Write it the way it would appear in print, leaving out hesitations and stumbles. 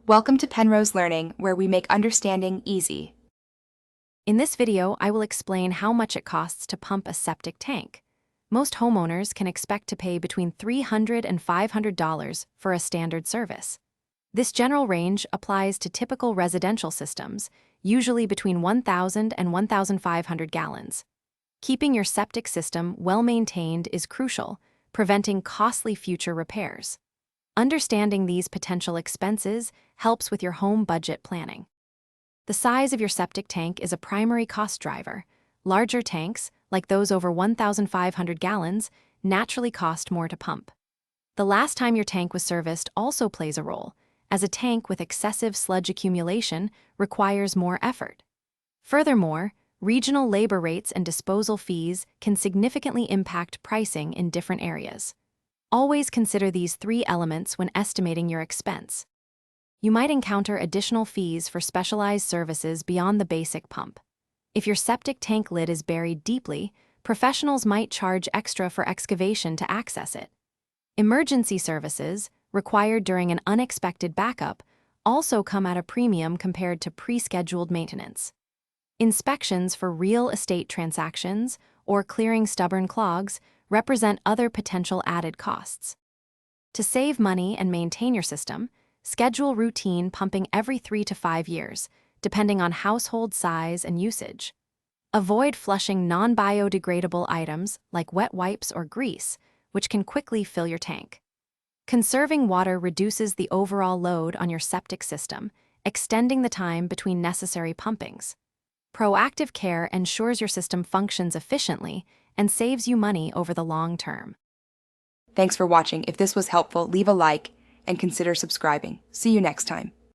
Welcome to Penrose Learning, where we make understanding easy. In this video, I will explain how much it costs to pump a septic tank. Most homeowners can expect to pay between $300 and $500 for a standard service. This general range applies to typical residential systems, usually between 1,000 and 1,500 gallons. Keeping your septic system well-maintained is crucial, preventing costly future repairs. Understanding these potential expenses helps with your home budget planning. The size of your septic tank is a primary cost driver. Larger tanks, like those over 1,500 gallons, naturally cost more to pump. The last time your tank was serviced also plays a role, as a tank with excessive sludge accumulation requires more effort. Furthermore, regional labor rates and disposal fees can significantly impact pricing in different areas. Always consider these three elements when estimating your expense. You might encounter additional fees for specialized services beyond the basic pump. If your septic tank lid is buried deeply, professionals might charge extra for excavation to access it. Emergency services, required during an unexpected backup, also come at a premium compared to pre-scheduled maintenance. Inspections for real estate transactions or clearing stubborn clogs represent other potential added costs. To save money and maintain your system, schedule routine pumping every 3 to 5 years, depending on household size and usage. Avoid flushing non-biodegradable items like wet wipes or grease, which can quickly fill your tank. Conserving water reduces the overall load on your septic system, extending the time between necessary pumpings. Proactive care ensures your system functions efficiently and saves you money over the long term. Thanks for watching. If this was helpful, leave a like and consider subscribing. See you next time.